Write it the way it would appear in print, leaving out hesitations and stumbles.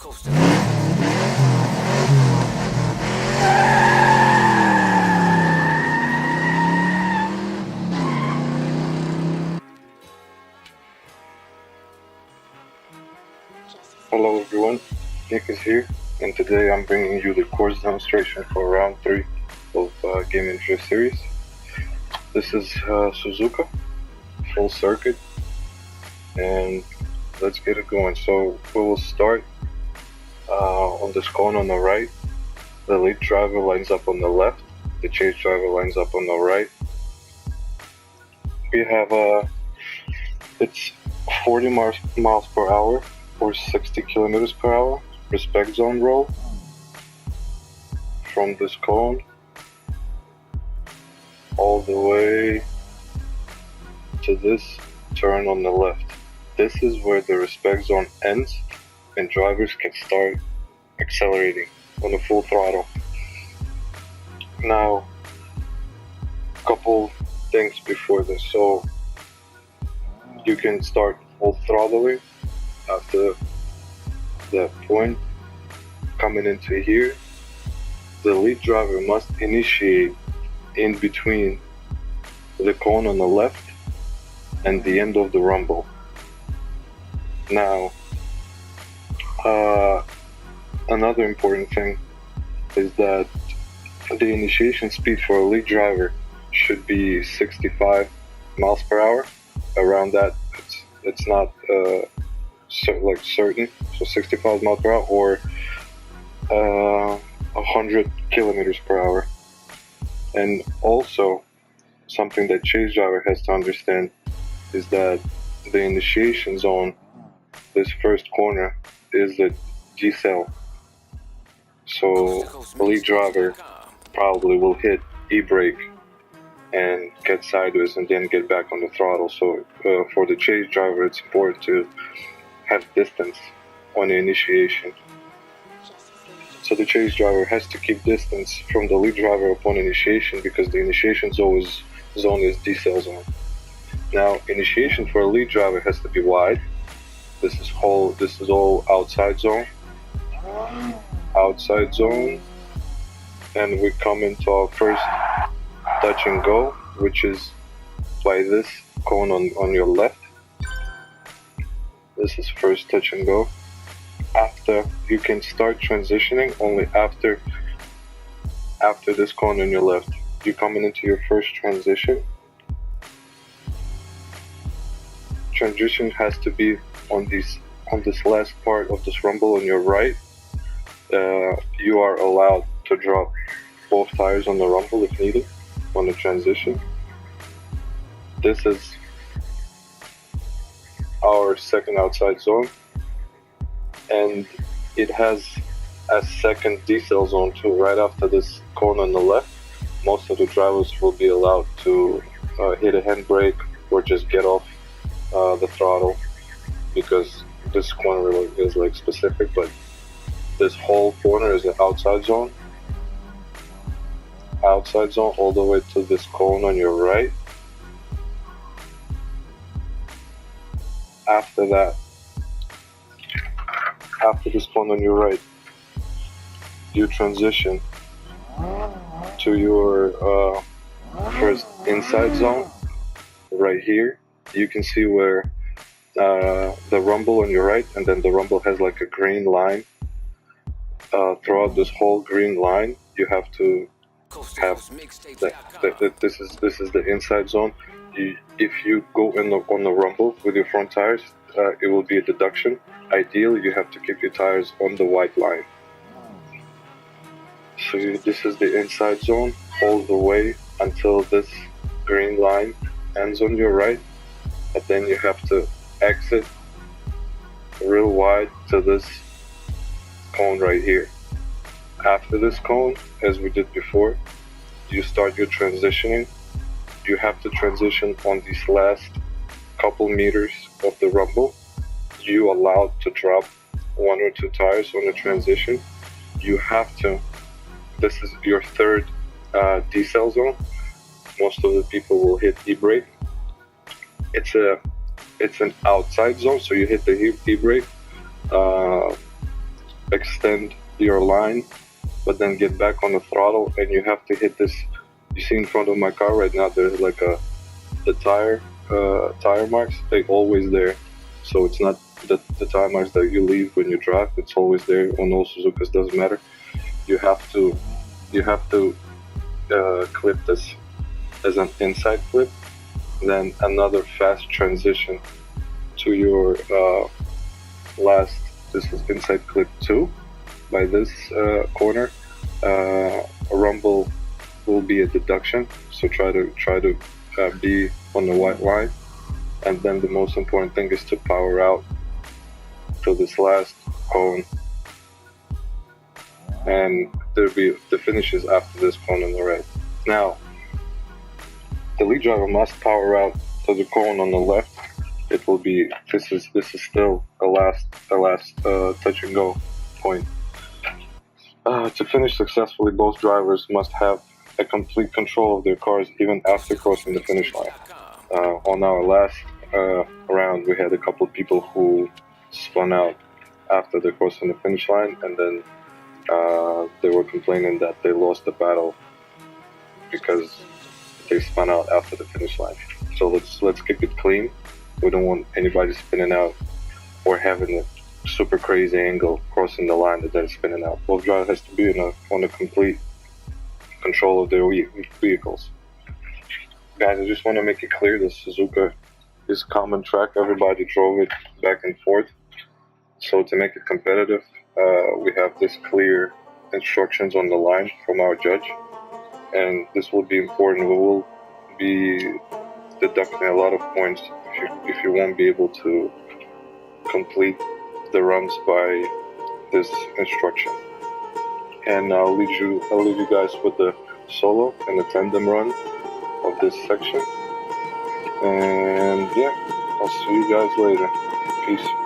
Hello everyone, Nick is here, and today I'm bringing you the course demonstration for round 3 of Game and Drift series. This is Suzuka, full circuit, and let's get it going. So we will start on this cone on the right. The lead driver lines up on the left, the chase driver lines up on the right. We have it's 40 miles per hour or 60 kilometers per hour respect zone roll from this cone all the way to this turn on the left. This is where the respect zone ends and drivers can start accelerating on the full throttle. Now, couple things before this. So you can start full throttling after that point. Coming into here, the lead driver must initiate in between the cone on the left and the end of the rumble. Now, another important thing is that the initiation speed for a lead driver should be 65 miles per hour. Around that, it's not certain. So 65 miles per hour or 100 kilometers per hour. And also, something that chase driver has to understand is that the initiation zone, this first corner, is the decel. So the lead driver probably will hit e-brake and get sideways and then get back on the throttle. So for the chase driver, it's important to have distance on the initiation. So the chase driver has to keep distance from the lead driver upon initiation because the initiation zone is decel zone. Now, initiation for a lead driver has to be wide. This is all outside zone. Outside zone. And we come into our first touch and go, which is by this cone on your left. This is first touch and go. After, you can start transitioning only after this cone on your left. You're coming into your first transition. Transition has to be on this last part of this rumble on your right. You are allowed to drop both tires on the rumble if needed on the transition. This is our second outside zone, and it has a second decel zone too. Right after this cone on the left, most of the drivers will be allowed to hit a handbrake or just get off the throttle, because this corner is like specific, but this whole corner is an outside zone all the way to this cone on your right. After that, after this cone on your right, you transition to your first inside zone right here. You can see where the rumble on your right, and then the rumble has like a green line. Throughout this whole green line, you have to have this is the inside zone. If you go on the rumble with your front tires, it will be a deduction. Ideally, you have to keep your tires on the white line. So this is the inside zone all the way until this green line ends on your right, and then you have to exit real wide to this cone right here. After this cone, as we did before, you start your transitioning. You have to transition on these last couple meters of the rumble. You allowed to drop 1 or 2 tires on the transition. You have to. This is your third decel zone. Most of the people will hit e-brake. It's an outside zone, so you hit the e-brake extend your line, but then get back on the throttle, and you have to hit this. You see in front of my car right now, there's like the tire marks. They always there, so it's not the tire marks that you leave when you drive. It's always there on all Suzukas. Doesn't matter. You have to clip this as an inside clip, then another fast transition to your last. This is inside clip 2 by this corner. A rumble will be a deduction, so try to be on the white line, and then the most important thing is to power out to this last cone, and there'll be the finishes after this cone on the right. Now, the lead driver must power out to the cone on the left. It will be this is still a last touch and go point. To finish successfully, both drivers must have a complete control of their cars even after crossing the finish line. On our last round, we had a couple of people who spun out after they crossing the finish line, and then they were complaining that they lost the battle because they spun out after the finish line. So let's keep it clean. We don't want anybody spinning out or having a super crazy angle crossing the line and then spinning out. Both drivers has to be on a complete control of their vehicles. Guys, I just want to make it clear that Suzuka is common track. Everybody drove it back and forth. So to make it competitive, we have this clear instructions on the line from our judge, and this will be important. We will be deducting a lot of points if you won't be able to complete the runs by this instruction. And I'll leave you guys with the solo and the tandem run of this section. And yeah, I'll see you guys later. Peace.